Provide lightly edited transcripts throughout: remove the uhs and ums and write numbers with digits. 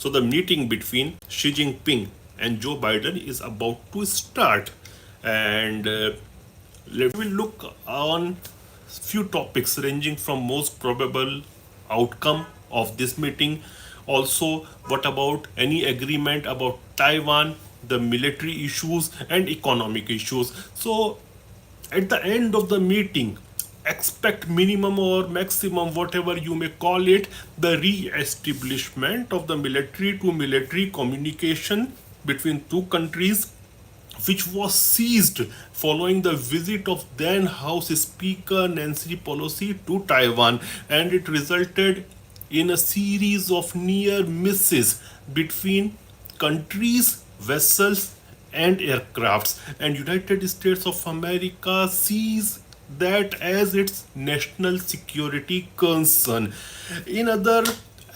So the meeting between Xi Jinping and Joe Biden is about to start, and let me look on few topics ranging from most probable outcome of this meeting. Also, what about any agreement about Taiwan, the military issues and economic issues. So at the end of the meeting, expect minimum or maximum, whatever you may call it, the re-establishment of the military to military communication between two countries, which was seized following the visit of then House Speaker Nancy Pelosi to Taiwan, and it resulted in a series of near misses between countries, vessels, and aircrafts. And United States of America sees that as its national security concern. In other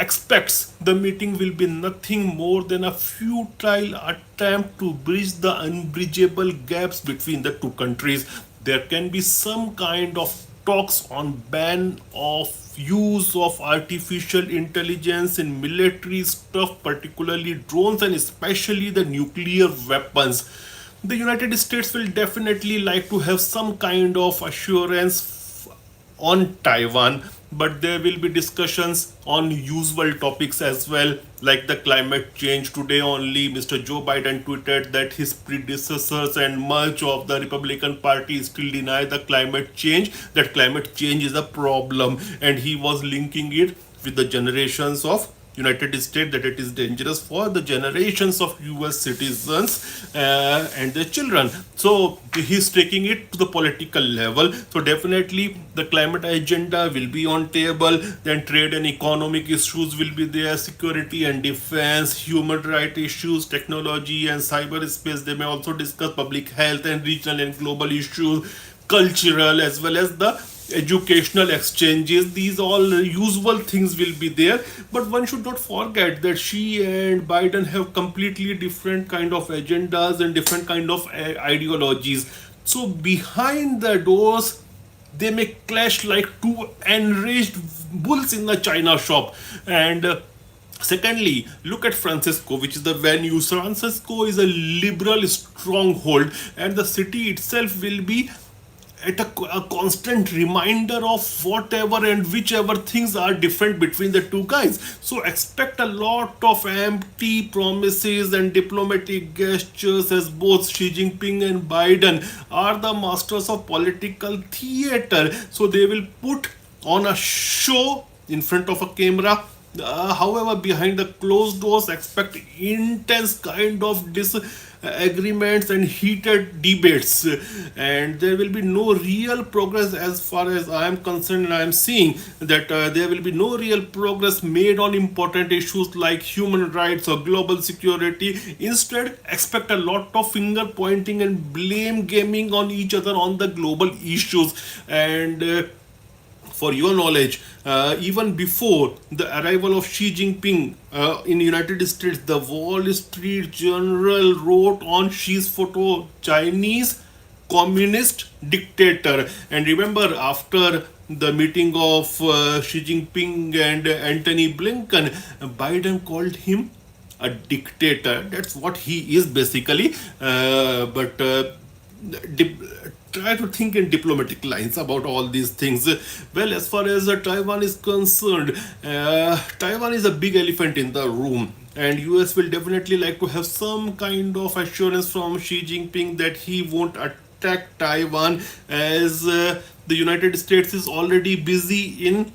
expects the meeting will be nothing more than a futile attempt to bridge the unbridgeable gaps between the two countries. There can be some kind of talks on ban of use of artificial intelligence in military stuff, particularly drones and especially the nuclear weapons. The United States will definitely like to have some kind of assurance on Taiwan, but there will be discussions on usual topics as well, like the climate change. Today only, Mr. Joe Biden tweeted that his predecessors and much of the Republican Party still deny the climate change, that climate change is a problem, and he was linking it with the generations of United States, that it is dangerous for the generations of US citizens and their children. So he's taking it to the political level. So definitely the climate agenda will be on table. Then trade and economic issues will be there, security and defense, human rights issues, technology and cyberspace. They may also discuss public health and regional and global issues, cultural as well as the educational exchanges. These all usual things will be there, but one should not forget that Xi and Biden have completely different kind of agendas and different kind of ideologies. So behind the doors they may clash like two enraged bulls in the china shop. And secondly, look at Francisco, which is the venue. Francisco is a liberal stronghold, and the city itself will be at a constant reminder of whatever and whichever things are different between the two guys. So expect a lot of empty promises and diplomatic gestures, as both Xi Jinping and Biden are the masters of political theater. So they will put on a show in front of a camera. However, behind the closed doors, expect intense kind of disagreements and heated debates, and there will be no real progress as far as I am concerned. I am seeing that there will be no real progress made on important issues like human rights or global security. Instead, expect a lot of finger pointing and blame gaming on each other on the global issues. And for your knowledge, even before the arrival of Xi Jinping in United States, the Wall Street Journal wrote on Xi's photo, Chinese communist dictator. And remember, after the meeting of Xi Jinping and Antony Blinken, Biden called him a dictator. That's what he is basically. But dip, try to think in diplomatic lines about all these things. Well, as far as Taiwan is concerned, Taiwan is a big elephant in the room, and US will definitely like to have some kind of assurance from Xi Jinping that he won't attack Taiwan, as the United States is already busy in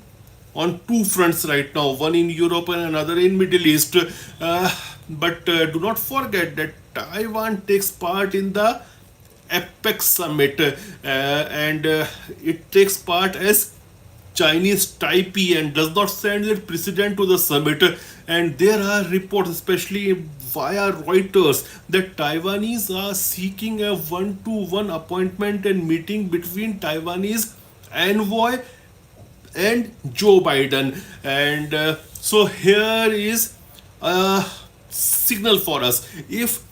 on two fronts right now, one in Europe and another in Middle East. But do not forget that Taiwan takes part in the APEC summit, and it takes part as Chinese Taipei and does not send its president to the summit. And there are reports, especially via Reuters, that Taiwanese are seeking a one-to-one appointment and meeting between Taiwanese envoy and Joe Biden. And so here is a signal for us. If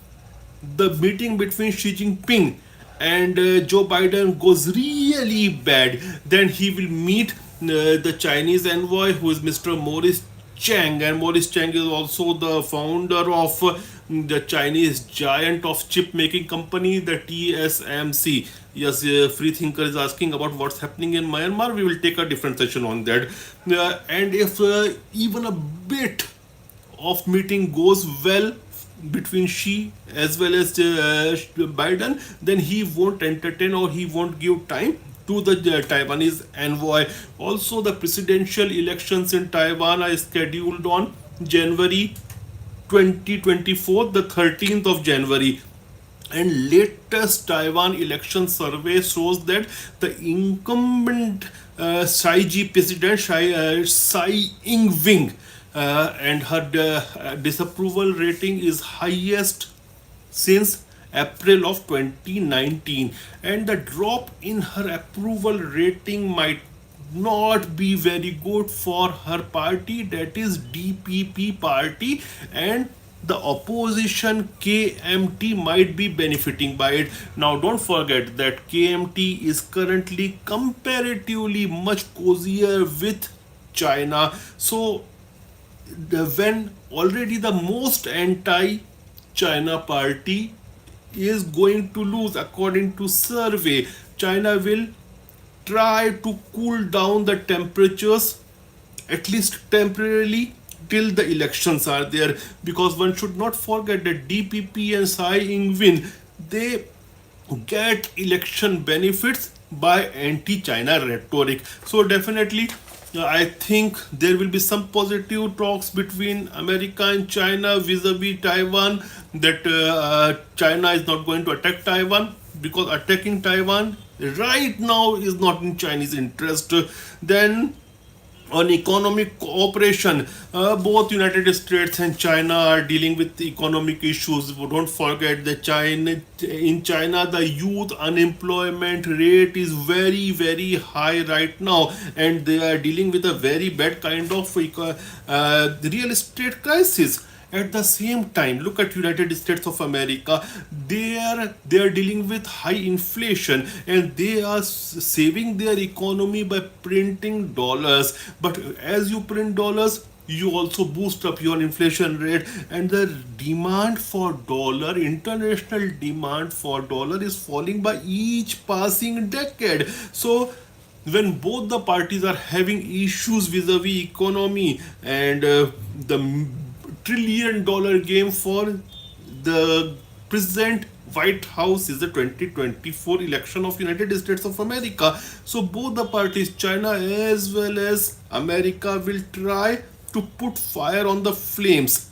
the meeting between Xi Jinping and Joe Biden goes really bad, then he will meet the Chinese envoy, who is Mr. Morris Chang, and Maurice Chang is also the founder of the Chinese giant of chip making company, the TSMC. Yes, free thinker is asking about what's happening in Myanmar. We will take a different session on that. And if even a bit of meeting goes well between Xi as well as Biden, then he won't entertain or he won't give time to the Taiwanese envoy. Also, the presidential elections in Taiwan are scheduled on January 2024, the 13th of January. And latest Taiwan election survey shows that the incumbent President Tsai Ing-wen, and her disapproval rating is highest since April of 2019, and the drop in her approval rating might not be very good for her party, that is DPP party, and the opposition KMT might be benefiting by it. Now don't forget that KMT is currently comparatively much cozier with China. So when already the most anti China party is going to lose according to survey, China will try to cool down the temperatures at least temporarily till the elections are there, because one should not forget that DPP and Tsai Ing-wen, they get election benefits by anti-China rhetoric. So definitely I think there will be some positive talks between America and China vis-a-vis Taiwan, that China is not going to attack Taiwan, because attacking Taiwan right now is not in Chinese interest. Then on economic cooperation, both United States and China are dealing with economic issues. Don't forget that in China the youth unemployment rate is very very high right now, and they are dealing with a very bad kind of real estate crisis. At the same time, look at United States of America. They are dealing with high inflation, and they are saving their economy by printing dollars. But as you print dollars, you also boost up your inflation rate, and the demand for dollar, international demand for dollar, is falling by each passing decade. So when both the parties are having issues vis-a-vis economy, and the $1 trillion game for the present White House is the 2024 election of United States of America. So both the parties, China as well as America, will try to put fire on the flames,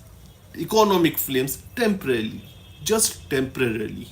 economic flames, temporarily, just temporarily.